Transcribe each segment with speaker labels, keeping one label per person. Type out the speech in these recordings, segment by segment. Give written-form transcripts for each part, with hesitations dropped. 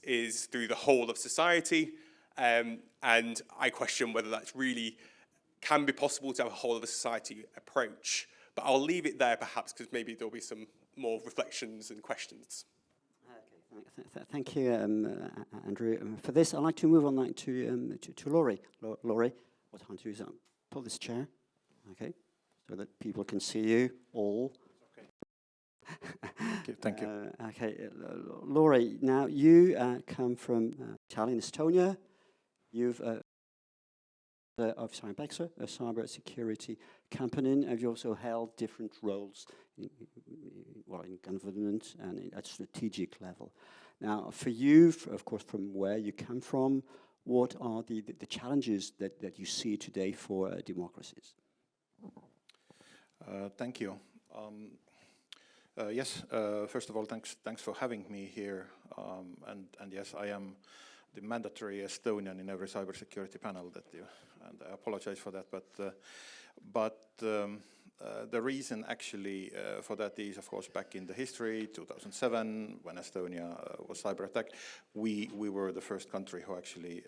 Speaker 1: is through the whole of society, and I question whether that's really can be possible to have a whole of a society approach. But I'll leave it there perhaps, because maybe there'll be some more reflections and questions.
Speaker 2: Okay, thank you, Andrew. For this, I'd like to move on to Laurie. Laurie, what I want to do is pull this chair, okay, so that people can see you all.
Speaker 3: Okay, thank you.
Speaker 2: Okay, Laurie, now you come from Tallinn, Estonia. You've of Cybersécurité, a cybersecurity company, and you also held different roles in government and at strategic level. Now, for you, of course, from where you come from, what are the challenges that you see today for democracies?
Speaker 3: Thank you. Yes, first of all, thanks for having me here. And yes, I am the mandatory Estonian in every cybersecurity panel and I apologize for that. But the reason actually for that is, of course, back in the history, 2007, when Estonia was cyber attacked, we were the first country who actually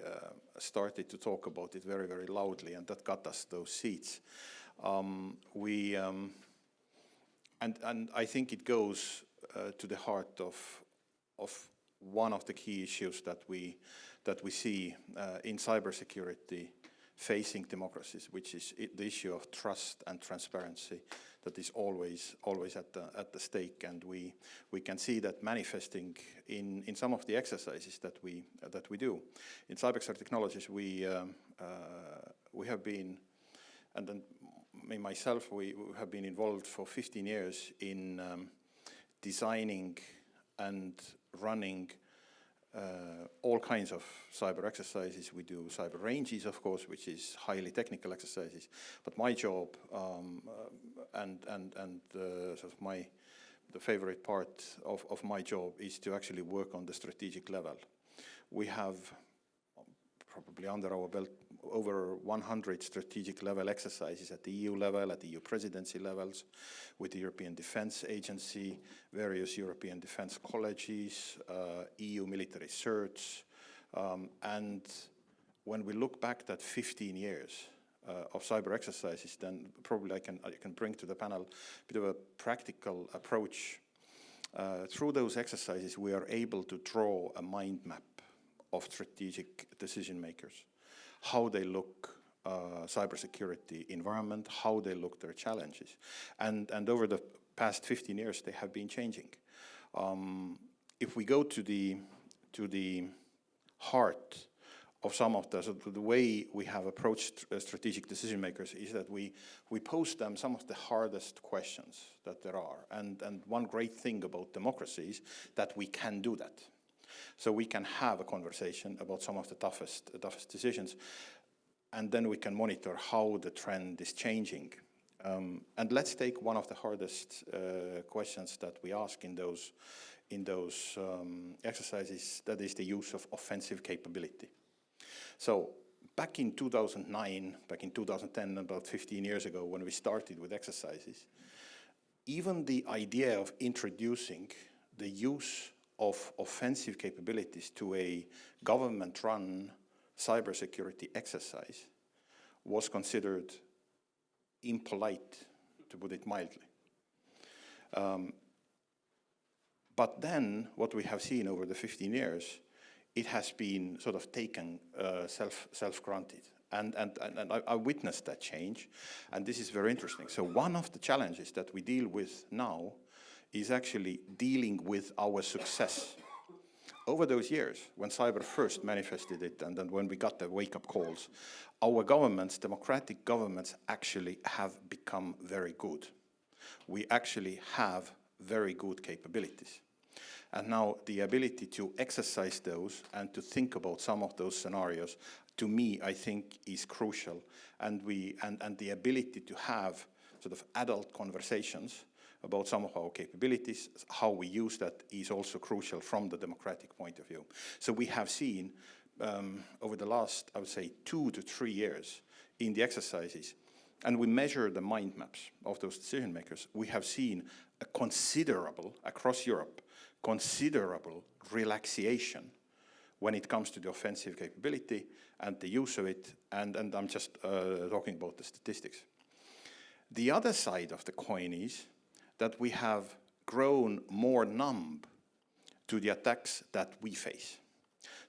Speaker 3: started to talk about it very, very loudly, and that got us those seats. And I think it goes to the heart of one of the key issues that we see in cybersecurity facing democracies, which is the issue of trust and transparency that is always at the stake, and we can see that manifesting in some of the exercises that we do in cybersecurity technologies. We have been, and then me myself, we have been involved for 15 years in designing and running all kinds of cyber exercises. We do cyber ranges, of course, which is highly technical exercises. But my job sort of the favorite part of my job is to actually work on the strategic level. We have probably under our belt over 100 strategic level exercises at the EU level, at the EU presidency levels, with the European Defence Agency, various European defence colleges, EU military certs, and when we look back at 15 years of cyber exercises, then probably I can bring to the panel a bit of a practical approach. Through those exercises, we are able to draw a mind map of strategic decision makers, how they look cybersecurity environment, how they look their challenges. And over the past 15 years, they have been changing. If we go to the heart of some of the way we have approached strategic decision makers is that we pose them some of the hardest questions that there are. And one great thing about democracy is that we can do that. So we can have a conversation about some of the toughest decisions, and then we can monitor how the trend is changing. And let's take one of the hardest questions that we ask in those exercises, that is the use of offensive capability. So back in 2009, back in 2010, about 15 years ago, when we started with exercises, even the idea of introducing the use of offensive capabilities to a government-run cybersecurity exercise was considered impolite, to put it mildly. But then what we have seen over the 15 years, it has been sort of taken self-granted. And I witnessed that change, and this is very interesting. So one of the challenges that we deal with now is actually dealing with our success. Over those years, when cyber first manifested it, and then when we got the wake-up calls, our governments, democratic governments, actually have become very good. We actually have very good capabilities. And now the ability to exercise those and to think about some of those scenarios, to me, I think is crucial. And the ability to have sort of adult conversations about some of our capabilities, how we use that, is also crucial from the democratic point of view. So we have seen over the last, I would say, 2 to 3 years in the exercises, and we measure the mind maps of those decision makers, we have seen a considerable, across Europe, considerable relaxation when it comes to the offensive capability and the use of it, and I'm just talking about the statistics. The other side of the coin is that we have grown more numb to the attacks that we face.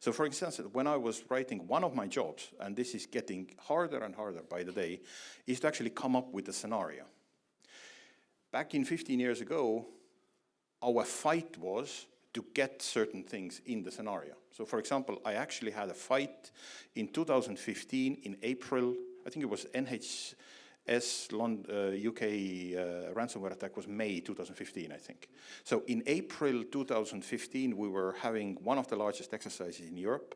Speaker 3: So for instance, when I was writing one of my jobs, and this is getting harder and harder by the day, is to actually come up with a scenario. Back in 15 years ago, our fight was to get certain things in the scenario. So for example, I actually had a fight in 2015 in April. I think it was NHS UK ransomware attack was May 2015, I think. So in April 2015, we were having one of the largest exercises in Europe,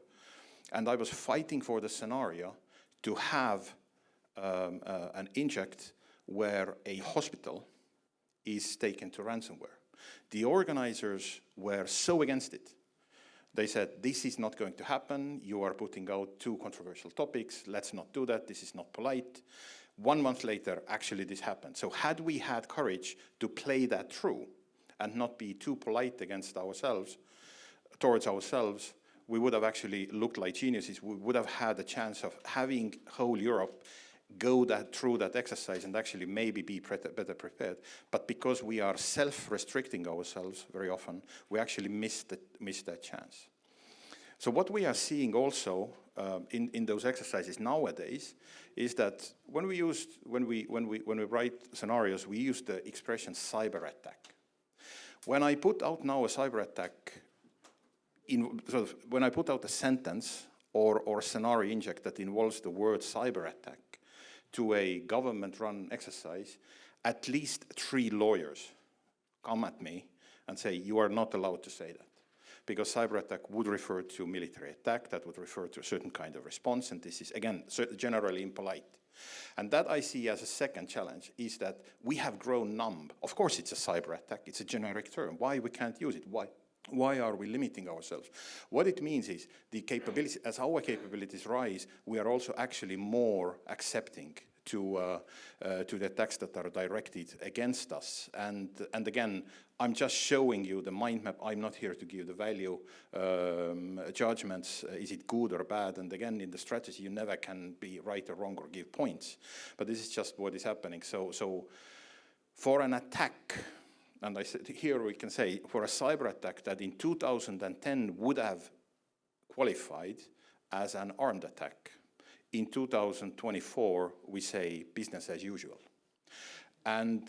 Speaker 3: and I was fighting for the scenario to have an inject where a hospital is taken to ransomware. The organizers were so against it. They said, this is not going to happen. You are putting out too controversial topics. Let's not do that. This is not polite. 1 month later, actually this happened. So had we had courage to play that through and not be too polite against ourselves, towards ourselves, we would have actually looked like geniuses. We would have had a chance of having whole Europe go through that exercise and actually maybe be better prepared. But because we are self-restricting ourselves very often, we actually miss that chance. So what we are seeing also in those exercises nowadays is that when we write scenarios, we use the expression cyber attack. When I put out now a cyber attack, when I put out a sentence or scenario inject that involves the word cyber attack to a government-run exercise, at least 3 lawyers come at me and say, you are not allowed to say that. Because cyber attack would refer to military attack, that would refer to a certain kind of response, and this is, again, generally impolite. And that I see as a second challenge, is that we have grown numb. Of course it's a cyber attack, it's a generic term. Why we can't use it? Why are we limiting ourselves? What it means is the capabilities, as our capabilities rise, we are also actually more accepting to the attacks that are directed against us. And again, I'm just showing you the mind map. I'm not here to give the value judgments. Is it good or bad? And again, in the strategy, you never can be right or wrong or give points. But this is just what is happening. So for an attack, and I said here we can say for a cyber attack that in 2010 would have qualified as an armed attack, in 2024 we say business as usual. And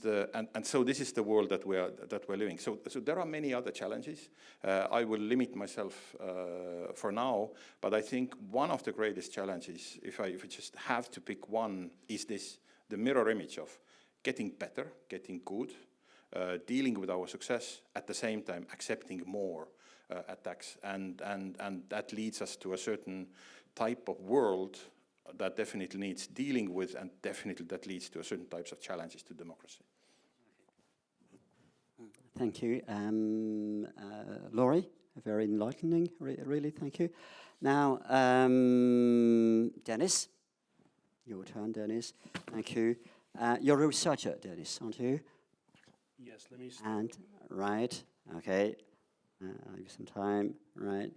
Speaker 3: so this is the world that we're living. So there are many other challenges. I will limit myself for now, but I think one of the greatest challenges, if I just have to pick one, is this, the mirror image of getting better, getting good, dealing with our success, at the same time accepting more attacks. And that leads us to a certain type of world that definitely needs dealing with, and definitely that leads to a certain types of challenges to democracy.
Speaker 2: Thank you. Laurie, very enlightening, really, thank you. Now, Dennis, your turn, Dennis. Thank you. You're a researcher, Dennis, aren't you?
Speaker 4: Yes, let me start.
Speaker 2: And, right, okay. I'll give you some time, right.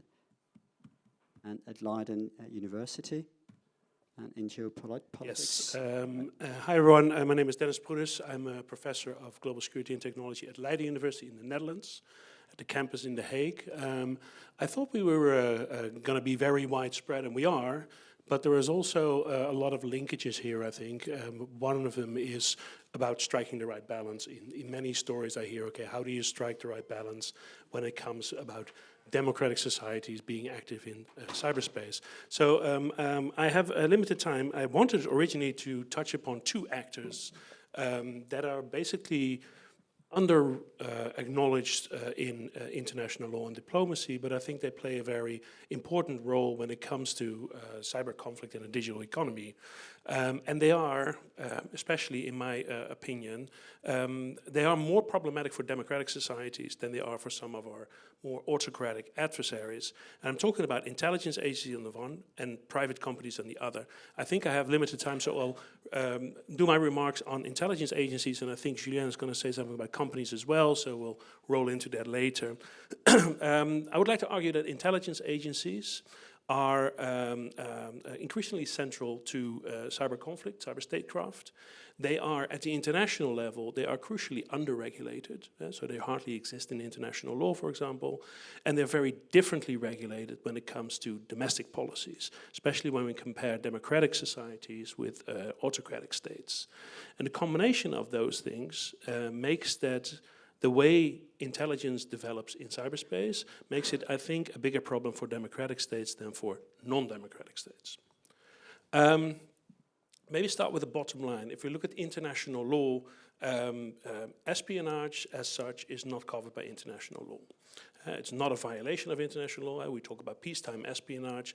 Speaker 2: And at Leiden University. And in geopolitics.
Speaker 4: Yes. Hi, everyone. My name is Dennis Peeters. I'm a professor of global security and technology at Leiden University in the Netherlands, at the campus in The Hague. I thought we were going to be very widespread, and we are, but there is also a lot of linkages here, I think. One of them is about striking the right balance. In many stories I hear, okay, how do you strike the right balance when it comes about democratic societies being active in cyberspace? So I have a limited time. I wanted originally to touch upon 2 actors that are basically acknowledged in international law and diplomacy, but I think they play a very important role when it comes to cyber conflict in a digital economy. And they are, especially in my opinion, they are more problematic for democratic societies than they are for some of our more autocratic adversaries. And I'm talking about intelligence agencies on the one and private companies on the other. I think I have limited time, so I'll do my remarks on intelligence agencies, and I think Julien is going to say something about companies as well, so we'll roll into that later. I would like to argue that intelligence agencies are increasingly central to cyber conflict, cyber statecraft. They are, at the international level, they are crucially under-regulated, so they hardly exist in international law, for example, and they're very differently regulated when it comes to domestic policies, especially when we compare democratic societies with autocratic states. And the combination of those things makes that the way intelligence develops in cyberspace makes it, I think, a bigger problem for democratic states than for non-democratic states. Maybe start with the bottom line. If we look at international law, espionage as such is not covered by international law. It's not a violation of international law. We talk about peacetime espionage.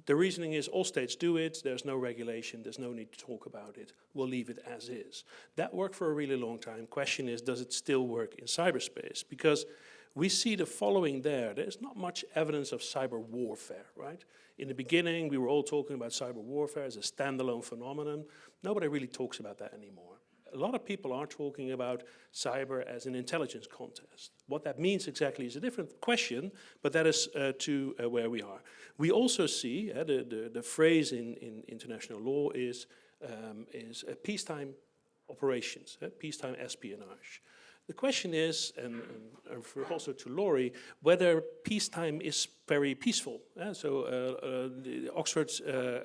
Speaker 4: The reasoning is all states do it, there's no regulation, there's no need to talk about it, we'll leave it as is. That worked for a really long time. Question is, does it still work in cyberspace? Because we see the following there. There's not much evidence of cyber warfare, right? In the beginning, we were all talking about cyber warfare as a standalone phenomenon. Nobody really talks about that anymore. A lot of people are talking about cyber as an intelligence contest. What that means exactly is a different question, but that is where we are. We also see, the phrase in international law is peacetime operations, peacetime espionage. The question is, and I refer also to Laurie, whether peacetime is very peaceful. The Oxford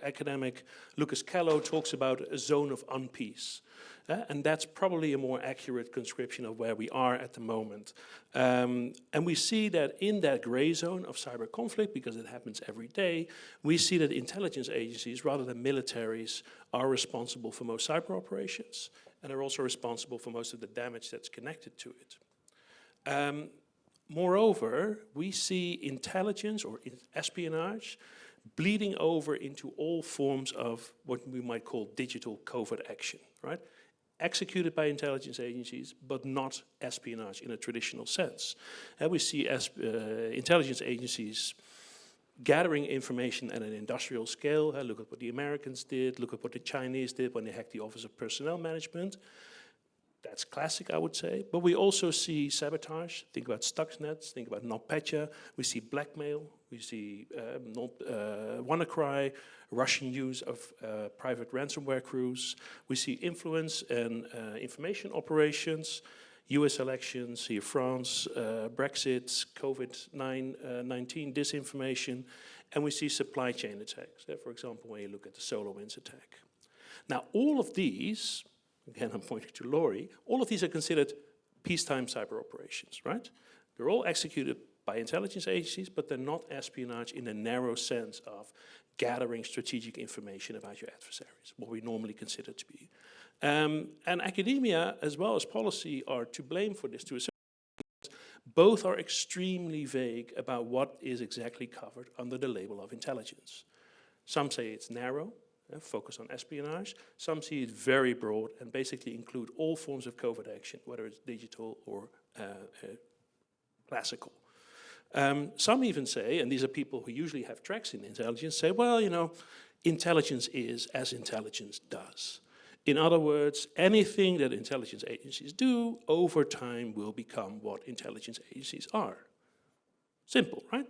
Speaker 4: academic Lucas Callow talks about a zone of unpeace. And that's probably a more accurate conscription of where we are at the moment. And we see that in that gray zone of cyber conflict, because it happens every day, we see that intelligence agencies, rather than militaries, are responsible for most cyber operations, and are also responsible for most of the damage that's connected to it. Moreover, we see intelligence or espionage bleeding over into all forms of what we might call digital covert action, right? Executed by intelligence agencies, but not espionage in a traditional sense. And we see intelligence agencies gathering information at an industrial scale. Look at what the Americans did, look at what the Chinese did when they hacked the Office of Personnel Management. That's classic, I would say. But we also see sabotage. Think about Stuxnet, think about NotPetya. We see blackmail, we see WannaCry, Russian use of private ransomware crews. We see influence and information operations, US elections, here France, Brexit, COVID-19 disinformation, and we see supply chain attacks. For example, when you look at the SolarWinds attack. Now, all of these, again, I'm pointing to Laurie, all of these are considered peacetime cyber operations, right? They're all executed by intelligence agencies, but they're not espionage in a narrow sense of gathering strategic information about your adversaries, what we normally consider to be. And academia, as well as policy, are to blame for this to a certain extent. Both are extremely vague about what is exactly covered under the label of intelligence. Some say it's narrow, focus on espionage. Some see it very broad and basically include all forms of covert action, whether it's digital or classical. Some even say, and these are people who usually have tracks in intelligence, say, well, you know, intelligence is as intelligence does. In other words, anything that intelligence agencies do over time will become what intelligence agencies are. Simple, right?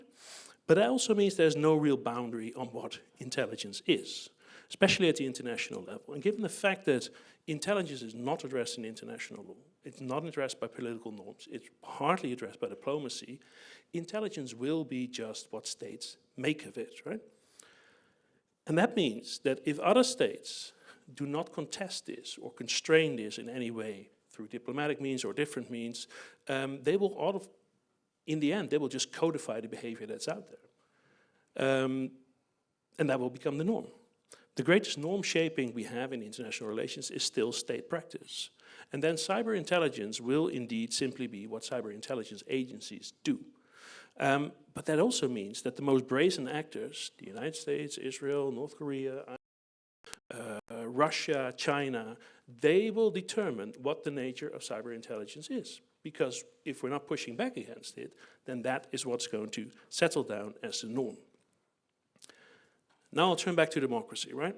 Speaker 4: But that also means there's no real boundary on what intelligence is, especially at the international level. And given the fact that intelligence is not addressed in international law, it's not addressed by political norms, it's hardly addressed by diplomacy, intelligence will be just what states make of it, right? And that means that if other states do not contest this or constrain this in any way through diplomatic means or different means, they will, in the end, they will just codify the behavior that's out there. And that will become the norm. The greatest norm shaping we have in international relations is still state practice. And then cyber intelligence will indeed simply be what cyber intelligence agencies do. But that also means that the most brazen actors, the United States, Israel, North Korea, Russia, China, they will determine what the nature of cyber intelligence is. because if we're not pushing back against it, then that is what's going to settle down as the norm. Now I'll turn back to democracy, right?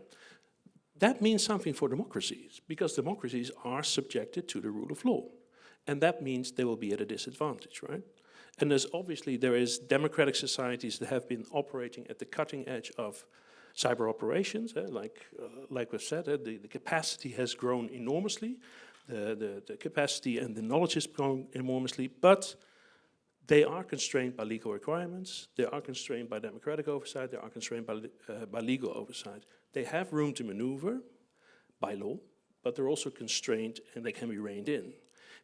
Speaker 4: That means something for democracies, because democracies are subjected to the rule of law. And that means they will be at a disadvantage, right? And there is democratic societies that have been operating at the cutting edge of cyber operations, like we've said, the capacity has grown enormously, the capacity and the knowledge has grown enormously, but they are constrained by legal requirements, they are constrained by democratic oversight, they are constrained by legal oversight. They have room to maneuver by law, but they're also constrained and they can be reined in.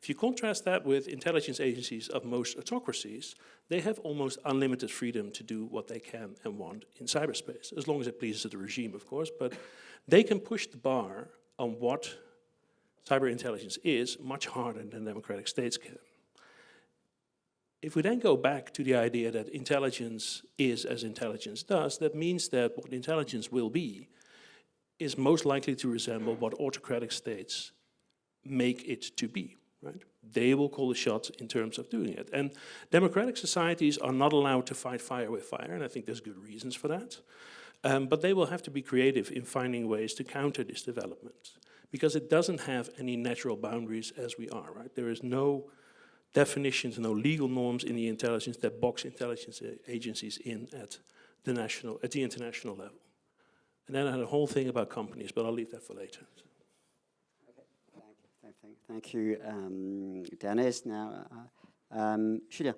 Speaker 4: If you contrast that with intelligence agencies of most autocracies, they have almost unlimited freedom to do what they can and want in cyberspace, as long as it pleases the regime, of course, but they can push the bar on what cyber intelligence is much harder than democratic states can. If we then go back to the idea that intelligence is as intelligence does, that means that what intelligence will be is most likely to resemble what autocratic states make it to be. Right? They will call the shots in terms of doing it. And democratic societies are not allowed to fight fire with fire, and I think there's good reasons for that. But they will have to be creative in finding ways to counter this development, because it doesn't have any natural boundaries as we are. Right? There is no definitions, no legal norms in the intelligence that box intelligence agencies in at the international level. And then I had a whole thing about companies, but I'll leave that for later.
Speaker 2: Thank you, Dennis. Now, Julien,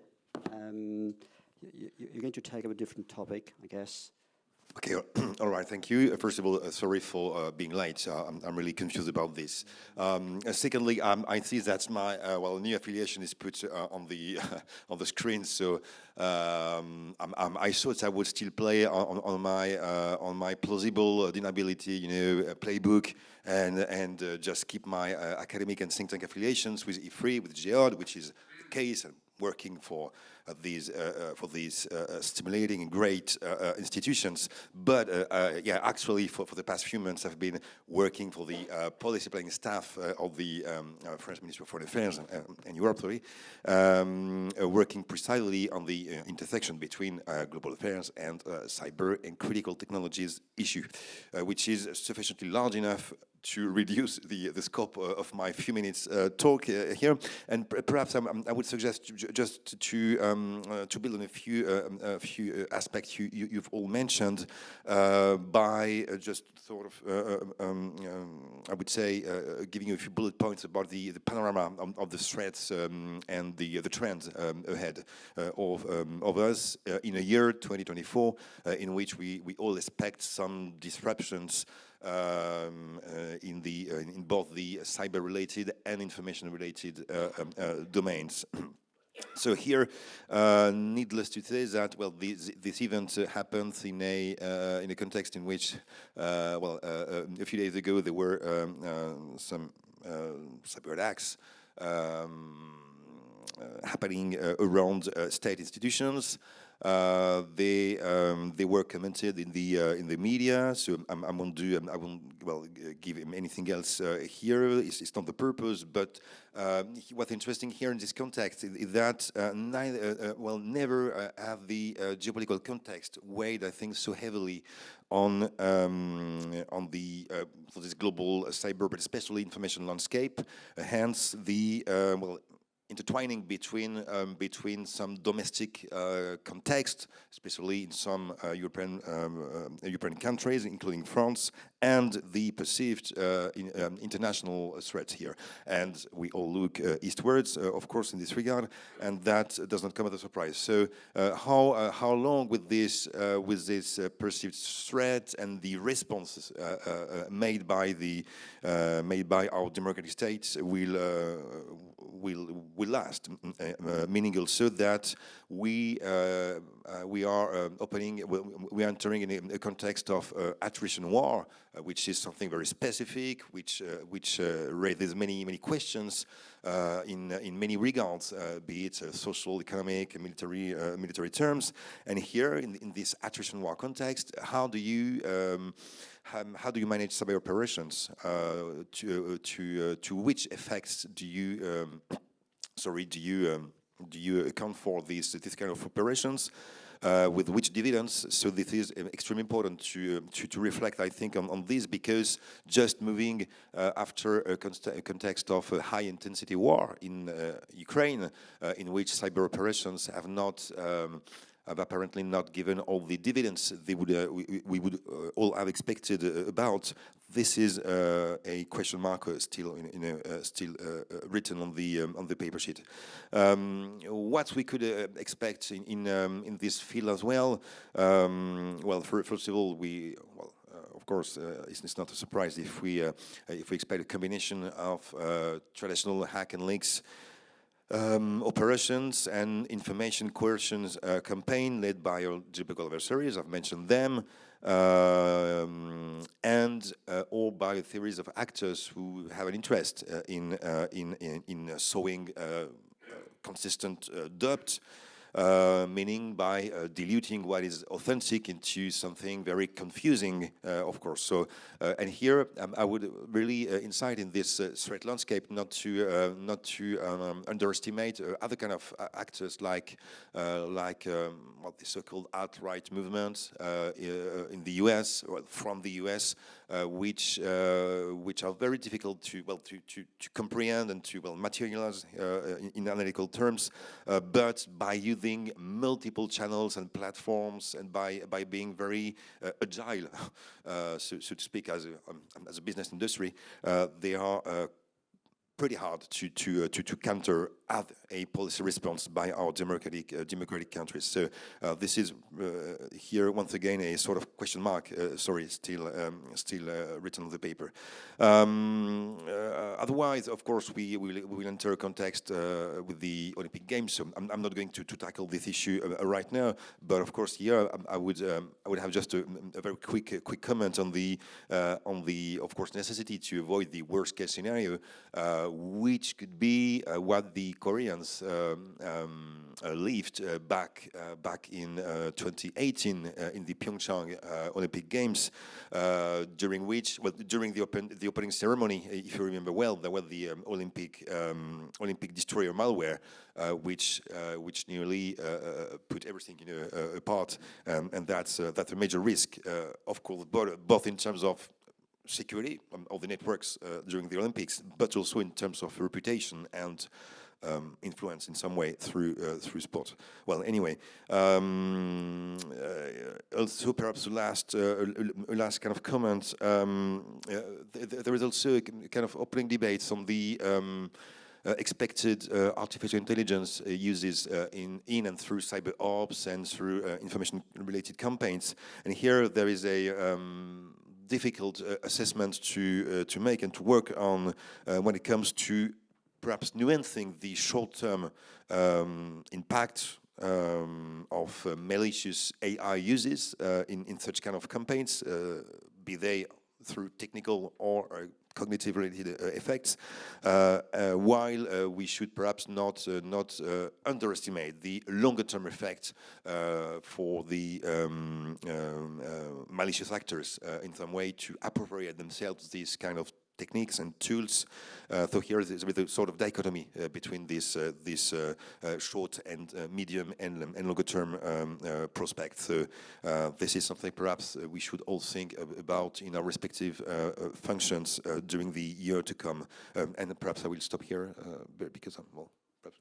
Speaker 2: you're going to take up a different topic, I guess.
Speaker 5: Okay, all right, thank you. First of all, sorry for being late. I'm really confused about this. Secondly, I see that my new affiliation is put on the on the screen. So I thought I would still play on my plausible deniability, playbook, and just keep my academic and think tank affiliations with E3, with Geod, which is the case. And working for these stimulating and great institutions, but actually for the past few months I've been working for the policy planning staff of the French Ministry of Foreign Affairs and Europe, working precisely on the intersection between global affairs and cyber and critical technologies issue, which is sufficiently large enough to reduce the scope of my few minutes talk here, and perhaps I would suggest just to build on a few aspects you've all mentioned by just sort of I would say giving you a few bullet points about the panorama of the threats and the trends ahead of us in a year 2024 in which we all expect some disruptions in both the cyber-related and information-related domains. So here, needless to say that this event happens in a context in which a few days ago there were some cyber attacks happening around state institutions. They were commented in the media, so I won't give him anything else here. It's not the purpose, but what's interesting here in this context is that never have the geopolitical context weighed, I think, so heavily on for this global cyber, but especially information landscape. Hence the intertwining between some domestic context, especially in some European countries, including France, and the perceived international threats here. And we all look eastwards, of course, in this regard, and that does not come as a surprise. So, how long with this perceived threat and the responses made by our democratic states will last, meaning also that we are entering in a context of attrition war, which is something very specific, which raises many questions in many regards, be it social, economic, military terms. And here in this attrition war context, how do you manage cyber operations? To which effects do you sorry, do you account for this kind of operations? With which dividends? So this is extremely important to reflect, I think, on this, because just moving after a context of a high-intensity war in Ukraine, in which cyber operations have apparently not given all the dividends we would all have expected about. This is a question mark still written on the paper sheet. What we could expect in this field as well. Well, first of all, of course, it's not a surprise if we expect a combination of traditional hack and leaks operations and information coercion campaign led by our typical adversaries. I've mentioned them, and or by a series of actors who have an interest in sowing consistent doubt. Meaning by diluting what is authentic into something very confusing, of course. So, and here I would really incite in this threat landscape not to underestimate other kind of actors like what the so-called alt-right movement in the U.S. or from the U.S. Which are very difficult to comprehend and to materialize in analytical terms, but by using multiple channels and platforms, and by being very agile, so to speak, as a business industry, they are pretty hard to counter a policy response by our democratic countries. So this is here once again a sort of question mark. Sorry, still written on the paper. Otherwise, of course, we will enter a context with the Olympic Games. So I'm not going to tackle this issue right now. But of course, here I would have just a very quick comment on the of course necessity to avoid the worst case scenario, which could be what the Koreans lived back in 2018 in the Pyeongchang Olympic Games, during the opening ceremony, if you remember well, there was the Olympic destroyer malware, which nearly put everything apart, and that's a major risk, of course, both in terms of security of the networks during the Olympics, but also in terms of reputation and influence in some way through sport. Well, anyway, also perhaps a last kind of comment. There is also a kind of opening debates on the expected artificial intelligence uses in and through cyber ops and through information-related campaigns. And here there is a difficult assessment to make and to work on when it comes to perhaps nuancing the short-term impact of malicious AI uses in such kind of campaigns, be they through technical or cognitive-related effects, while we should perhaps not underestimate the longer-term effect for the malicious actors in some way to appropriate themselves these kind of techniques and tools. So here is with a sort of dichotomy between this short and medium and longer term prospects. So this is something perhaps we should all think about in our respective functions during the year to come. And perhaps I will stop here because I'm well. Perhaps.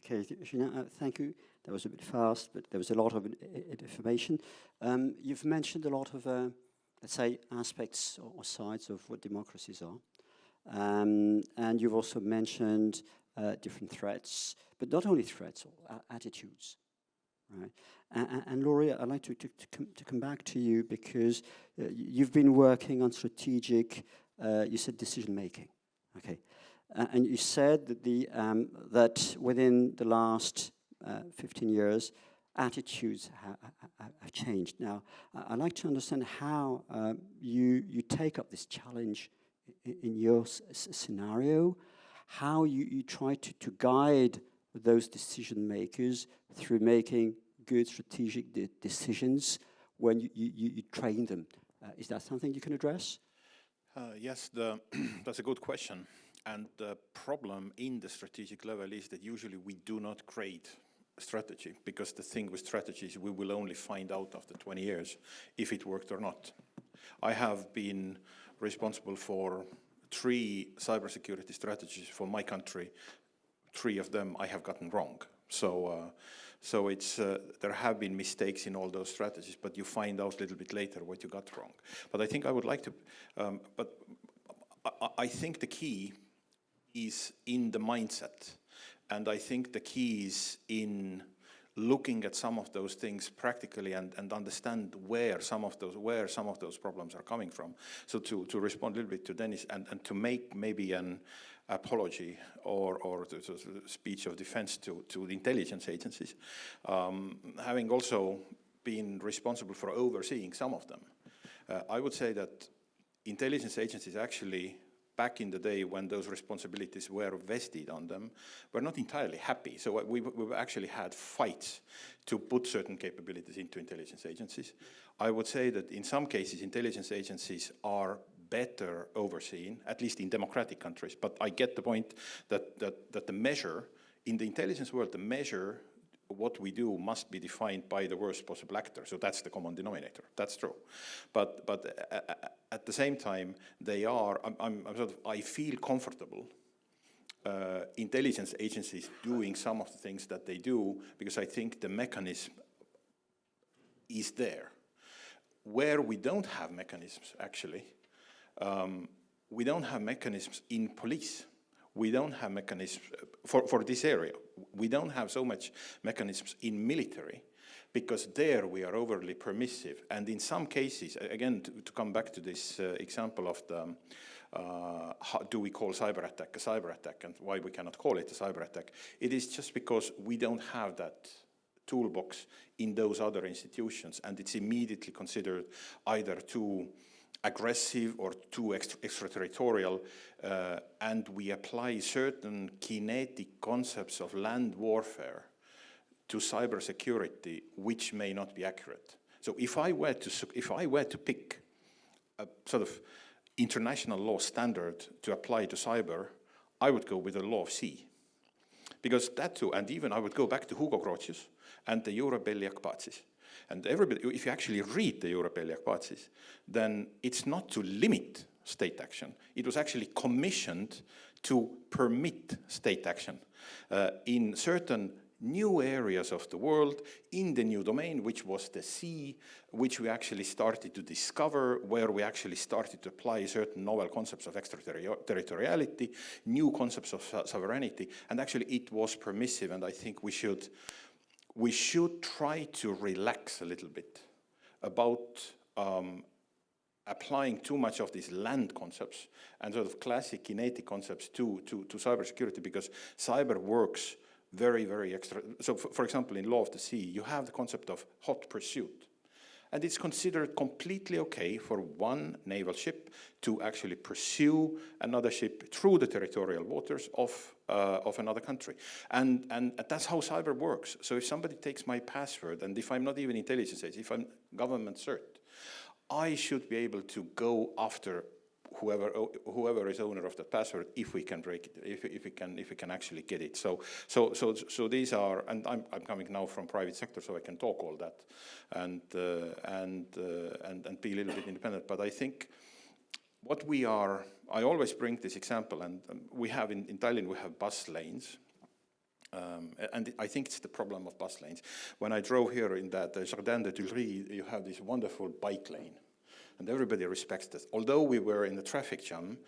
Speaker 2: Okay, Julien, thank you. That was a bit fast, but there was a lot of information. You've mentioned a lot of let's say, aspects or sides of what democracies are. And you've also mentioned different threats, but not only threats, or attitudes, right? And Laurie, I'd like to come back to you because you've been working on strategic, you said decision-making, okay? And you said that that within the last 15 years, attitudes have changed. Now, I'd like to understand how you take up this challenge in your scenario, how you try to guide those decision makers through making good strategic decisions when you train them. Is that something you can address?
Speaker 3: Yes, that's a good question. And the problem in the strategic level is that usually we do not create strategy, because the thing with strategies, we will only find out after 20 years if it worked or not. I have been responsible for 3 cybersecurity strategies for my country. 3 of them I have gotten wrong. So it's there have been mistakes in all those strategies, but you find out a little bit later what you got wrong. But I think I would like to, I think the key is in the mindset, and I think the key is in looking at some of those things practically and understand where some of those problems are coming from. So to respond a little bit to Dennis and to make maybe an apology or to speech of defense to the intelligence agencies, having also been responsible for overseeing some of them, I would say that intelligence agencies actually, back in the day when those responsibilities were vested on them, were not entirely happy. So we've actually had fights to put certain capabilities into intelligence agencies. I would say that in some cases, intelligence agencies are better overseen, at least in democratic countries. But I get the point that the measure, in the intelligence world, the measure, what we do must be defined by the worst possible actor. So that's the common denominator. That's true. But at the same time, they are, I feel comfortable intelligence agencies doing some of the things that they do, because I think the mechanism is there. Where we don't have mechanisms, actually, we don't have mechanisms in police. We don't have mechanisms for this area. We don't have so much mechanisms in military, because there we are overly permissive. And in some cases, again, to come back to this example of the, how do we call cyber attack a cyber attack, and why we cannot call it a cyber attack, it is just because we don't have that toolbox in those other institutions, and it's immediately considered either too aggressive or too extraterritorial, and we apply certain kinetic concepts of land warfare to cybersecurity, which may not be accurate. So if I were to pick a sort of international law standard to apply to cyber, I would go with the law of sea, because that too, and even I would go back to Hugo Grotius and the Eurobelliac Pazis. And everybody, if you actually read the Eurobelliac Pazis, then it's not to limit state action. It was actually commissioned to permit state action in certain new areas of the world, in the new domain, which was the sea, which we actually started to discover, where we actually started to apply certain novel concepts of extraterritoriality, new concepts of sovereignty, and actually it was permissive, and I think we should try to relax a little bit about applying too much of these land concepts and sort of classic kinetic concepts to cybersecurity, because cyber works very, very extra. So for example, in law of the sea, you have the concept of hot pursuit. And it's considered completely okay for one naval ship to actually pursue another ship through the territorial waters of another country. And that's how cyber works. So if somebody takes my password, and if I'm not even intelligence agency, if I'm government cert, I should be able to go after whoever is owner of that password, if we can break it, if we can actually get it. So these are, and I'm coming now from private sector, so I can talk all that, and be a little bit independent. But I think what we are, I always bring this example, and we have in Tallinn, we have bus lanes. And I think it's the problem of bus lanes. When I drove here in that Jardin de Tuileries, you have this wonderful bike lane. And everybody respects this. Although we were in the traffic jam,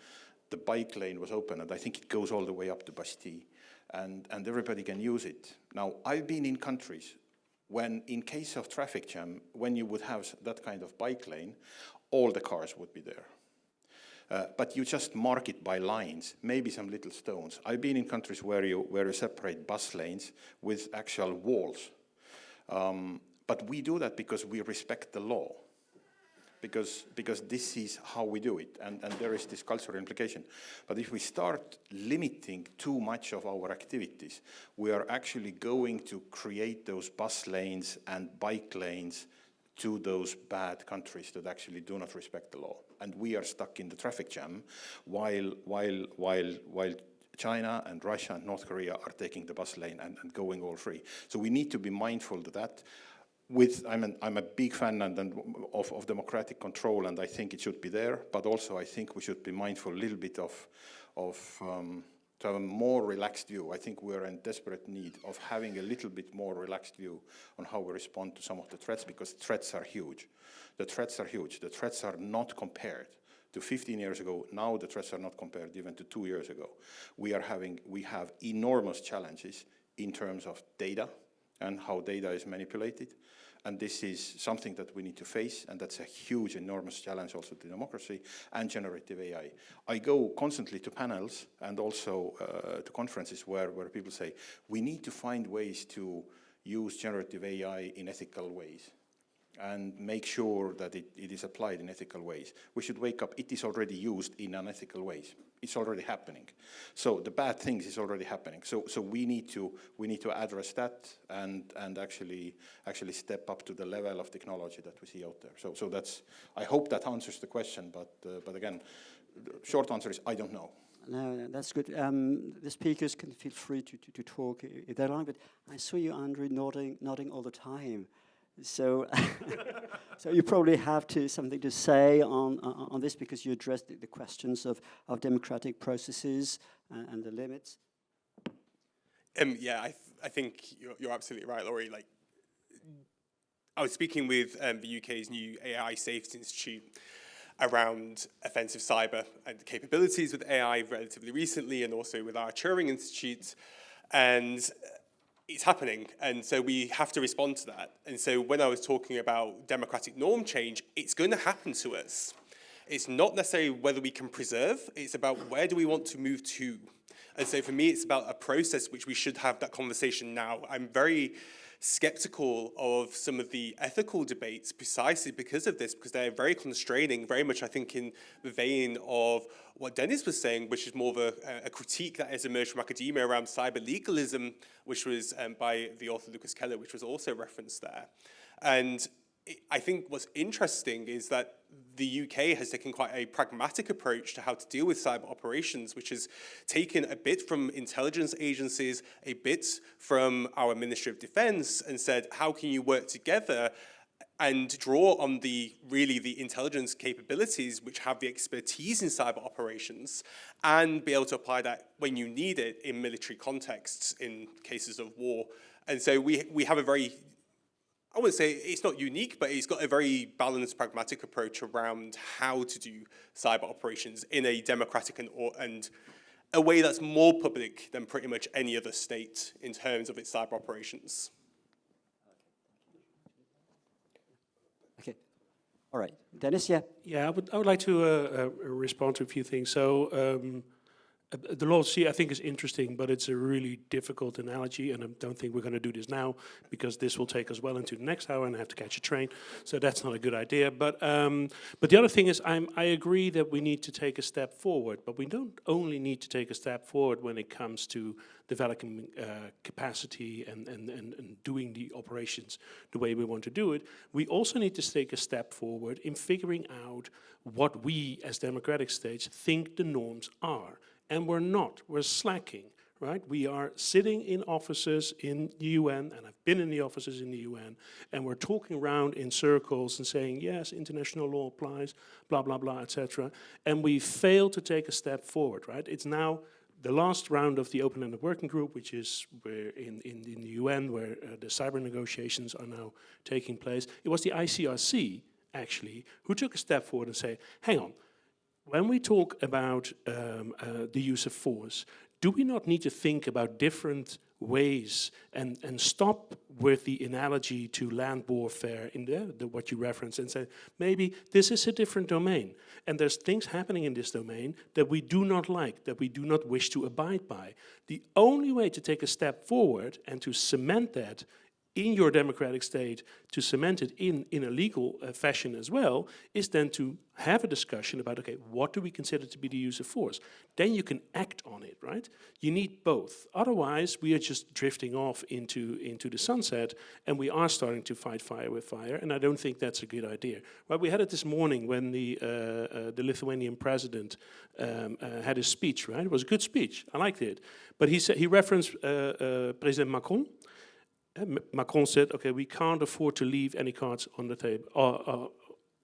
Speaker 3: the bike lane was open, and I think it goes all the way up to Bastille, and everybody can use it. Now, I've been in countries when, in case of traffic jam, when you would have that kind of bike lane, all the cars would be there. But you just mark it by lines, maybe some little stones. I've been in countries where you separate bus lanes with actual walls. But we do that because we respect the law. Because this is how we do it, and there is this cultural implication. But if we start limiting too much of our activities, we are actually going to create those bus lanes and bike lanes to those bad countries that actually do not respect the law. And we are stuck in the traffic jam while China and Russia and North Korea are taking the bus lane and going all free. So we need to be mindful of that. I'm a big fan of democratic control, and I think it should be there, but also I think we should be mindful a little bit to have a more relaxed view. I think we're in desperate need of having a little bit more relaxed view on how we respond to some of the threats, because threats are huge. The threats are huge. The threats are not compared to 15 years ago. Now the threats are not compared even to 2 years ago. We have enormous challenges in terms of data and how data is manipulated. And this is something that we need to face, and that's a huge, enormous challenge also to democracy and generative AI. I go constantly to panels and also to conferences where people say, we need to find ways to use generative AI in ethical ways and make sure that it is applied in ethical ways. We should wake up, it is already used in unethical ways. It's already happening. So the bad things is already happening. So we need to address that and actually step up to the level of technology that we see out there. So that's, I hope that answers the question, but again, the short answer is I don't know.
Speaker 2: No, that's good. The speakers can feel free to talk if they like, but I saw you, Andrew, nodding all the time. So, so you probably have something to say on this, because you addressed the questions of democratic processes and the limits.
Speaker 1: Yeah, I think you're absolutely right, Laurie. Like, I was speaking with the UK's new AI Safety Institute around offensive cyber and capabilities with AI relatively recently, and also with our Turing Institute, and it's happening, and so we have to respond to that. And so when I was talking about democratic norm change, it's going to happen to us. It's not necessarily whether we can preserve, it's about where do we want to move to. And so for me, it's about a process which we should have that conversation now. I'm very skeptical of some of the ethical debates precisely because of this, because they're very constraining, very much, I think, in the vein of what Dennis was saying, which is more of a critique that has emerged from academia around cyber legalism, which was by the author Lucas Keller, which was also referenced there. And I think what's interesting is that the UK has taken quite a pragmatic approach to how to deal with cyber operations, which has taken a bit from intelligence agencies, a bit from our Ministry of Defense, and said, how can you work together and draw on the intelligence capabilities which have the expertise in cyber operations, and be able to apply that when you need it in military contexts, in cases of war. And so we have a very, I wouldn't say it's not unique, but it's got a very balanced, pragmatic approach around how to do cyber operations in a democratic and a way that's more public than pretty much any other state in terms of its cyber operations.
Speaker 2: Okay. All right. Dennis, yeah?
Speaker 4: Yeah, I would like to respond to a few things. So the law of the sea, I think, is interesting, but it's a really difficult analogy, and I don't think we're going to do this now, because this will take us well into the next hour and I have to catch a train, so that's not a good idea. But the other thing is, I agree that we need to take a step forward, but we don't only need to take a step forward when it comes to developing capacity and doing the operations the way we want to do it. We also need to take a step forward in figuring out what we as democratic states think the norms are. And we're not, we're slacking, right? We are sitting in offices in the UN, and I've been in the offices in the UN, and we're talking around in circles and saying, yes, international law applies, blah, blah, blah, etc. And we fail to take a step forward, right? It's now the last round of the open-ended working group, which is where in the UN, where the cyber negotiations are now taking place. It was the ICRC, actually, who took a step forward and said, hang on, when we talk about the use of force, do we not need to think about different ways and stop with the analogy to land warfare in what you referenced, and say, maybe this is a different domain, and there's things happening in this domain that we do not like, that we do not wish to abide by. The only way to take a step forward and to cement that in your democratic state to cement it in a legal fashion as well, is then to have a discussion about, okay, what do we consider to be the use of force? Then you can act on it, right? You need both. Otherwise, we are just drifting off into the sunset, and we are starting to fight fire with fire, and I don't think that's a good idea. Well, we had it this morning when the Lithuanian president had his speech, right? It was a good speech. I liked it. But he referenced President Macron. Macron said, okay, we can't afford to leave any cards on the table,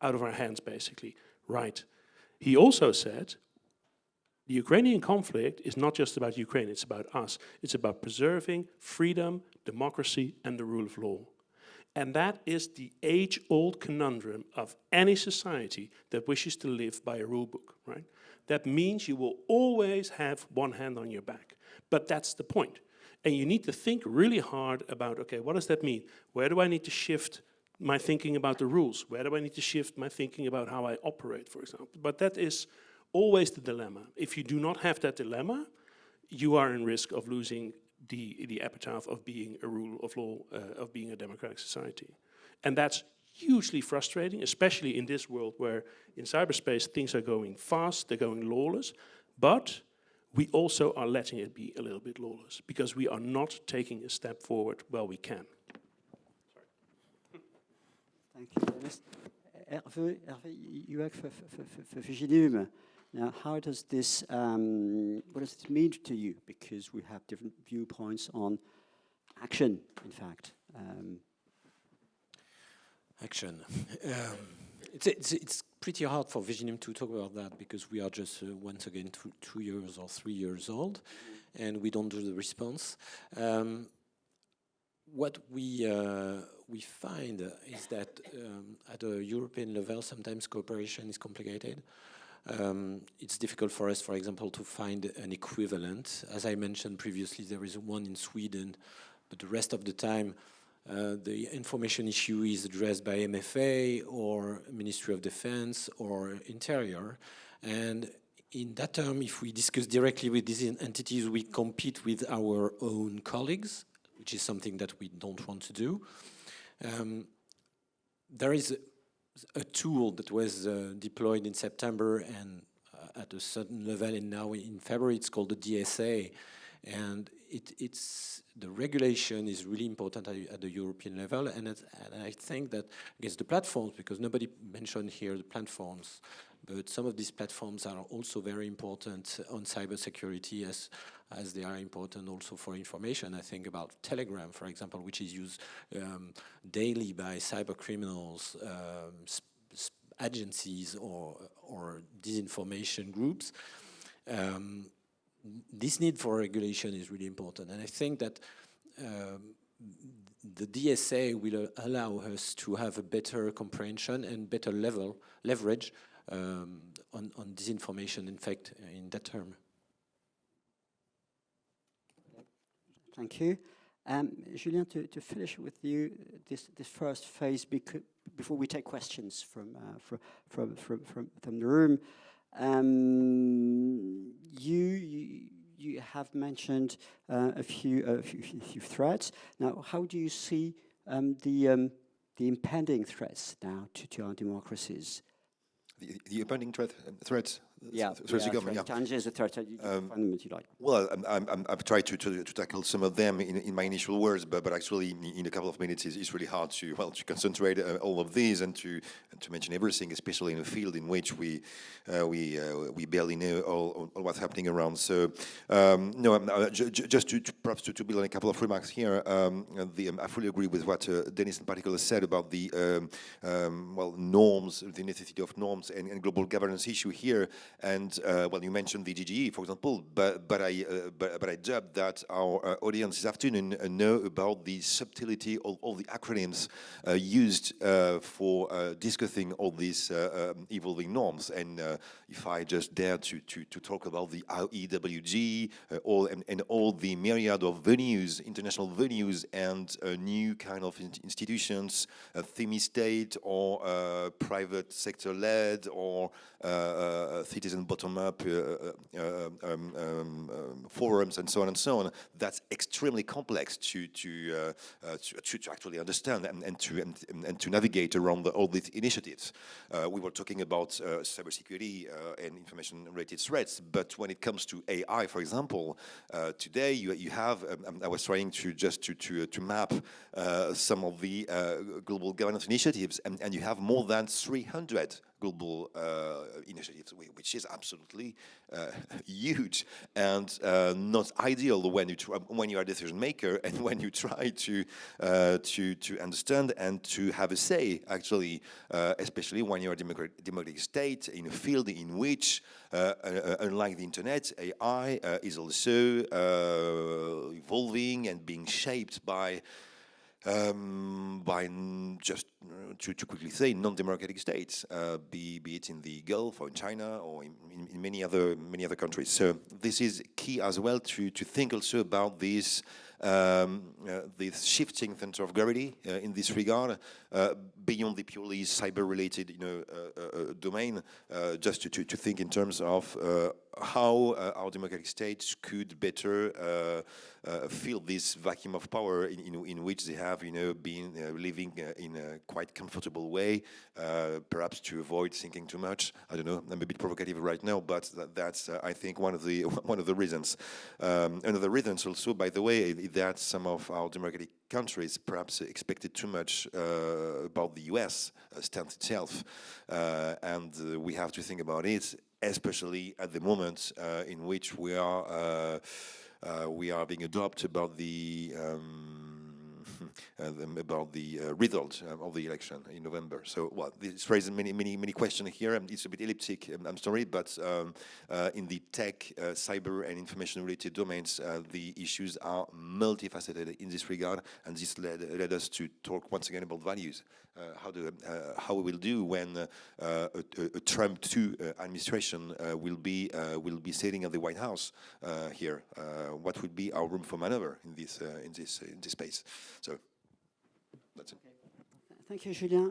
Speaker 4: out of our hands, basically. Right. He also said, the Ukrainian conflict is not just about Ukraine, it's about us. It's about preserving freedom, democracy, and the rule of law. And that is the age-old conundrum of any society that wishes to live by a rule book, right? That means you will always have one hand on your back. But that's the point. And you need to think really hard about, okay, what does that mean? Where do I need to shift my thinking about the rules? Where do I need to shift my thinking about how I operate, for example? But that is always the dilemma. If you do not have that dilemma, you are in risk of losing the epitaph of being a rule of law, of being a democratic society. And that's hugely frustrating, especially in this world where in cyberspace things are going fast, they're going lawless, but we also are letting it be a little bit lawless because we are not taking a step forward where we can.
Speaker 2: Thank you, Dennis. Hervé, you work for Vigilum. Now, how does this, what does it mean to you? Because we have different viewpoints on action, in fact.
Speaker 6: Action. It's pretty hard for Vigilum to talk about that because we are just, once again, 2 years or 3 years old, and we don't do the response. What we find is that at a European level, sometimes cooperation is complicated. It's difficult for us, for example, to find an equivalent. As I mentioned previously, there is one in Sweden, but the rest of the time, the information issue is addressed by MFA or Ministry of Defense or Interior. And in that term, if we discuss directly with these entities, we compete with our own colleagues, which is something that we don't want to do. There is a tool that was deployed in September and at a certain level, and now in February it's called the DSA, and it's the regulation is really important at the European level, and I think that against the platforms, because nobody mentioned here the platforms, but some of these platforms are also very important on cybersecurity as they are important also for information. I think about Telegram, for example, which is used daily by cyber criminals, agencies or disinformation groups. This need for regulation is really important, and I think that the DSA will allow us to have a better comprehension and better leverage on disinformation, in fact, in that term.
Speaker 2: Thank you. Julien, to finish with you this first phase, before we take questions from the room, you have mentioned a few threats. Now, how do you see the impending threats now to our democracies?
Speaker 5: The impending threats.
Speaker 2: Yeah, challenges, the threats.
Speaker 5: Well, I've tried to tackle some of them in my initial words, but actually in a couple of minutes it's really hard to concentrate all of these and to mention everything, especially in a field in which we barely know all what's happening around. So just to perhaps to build on a couple of remarks here. I fully agree with what Dennis in particular said about the norms, the necessity of norms and global governance issue here. And you mentioned the GGE, for example, but I doubt that our audience this afternoon know about the subtlety of all the acronyms used for discussing all these evolving norms. And if I just dare to talk about the EWG and all the myriad of venues, international venues, and new kind of institutions, semi-state or private sector-led or citizen bottom-up forums and so on, that's extremely complex to actually understand and to navigate around all these initiatives. We were talking about cybersecurity and information-related threats, but when it comes to AI, for example, today you have. I was trying to map some of the global governance initiatives, and you have more than 300 global initiatives, which is absolutely huge and not ideal when you are a decision maker and when you try to understand and to have a say, actually, especially when you're a democratic state in a field in which, unlike the internet, AI is also evolving and being shaped by just to quickly say, non-democratic states, be it in the Gulf or in China or in many other countries. So this is key as well to think also about this shifting center of gravity in this regard, beyond the purely cyber-related domain, just to think in terms of how our democratic states could better fill this vacuum of power in which they have been living in a quite comfortable way, perhaps to avoid thinking too much. I don't know, I'm a bit provocative right now, but that's I think one of the reasons. Another reason also, by the way, is that some of our democratic countries perhaps expected too much about the US stance itself, and we have to think about it, especially at the moment in which we are being adopted about the result of the election in November. So, well, this raises many questions here. It's a bit elliptic, I'm sorry, but in the tech, cyber, and information-related domains, the issues are multifaceted in this regard, and this led us to talk once again about values. How we will do when a Trump 2 administration will be sitting at the White House here. What would be our room for maneuver in this space? So that's it.
Speaker 2: Thank you, Julien.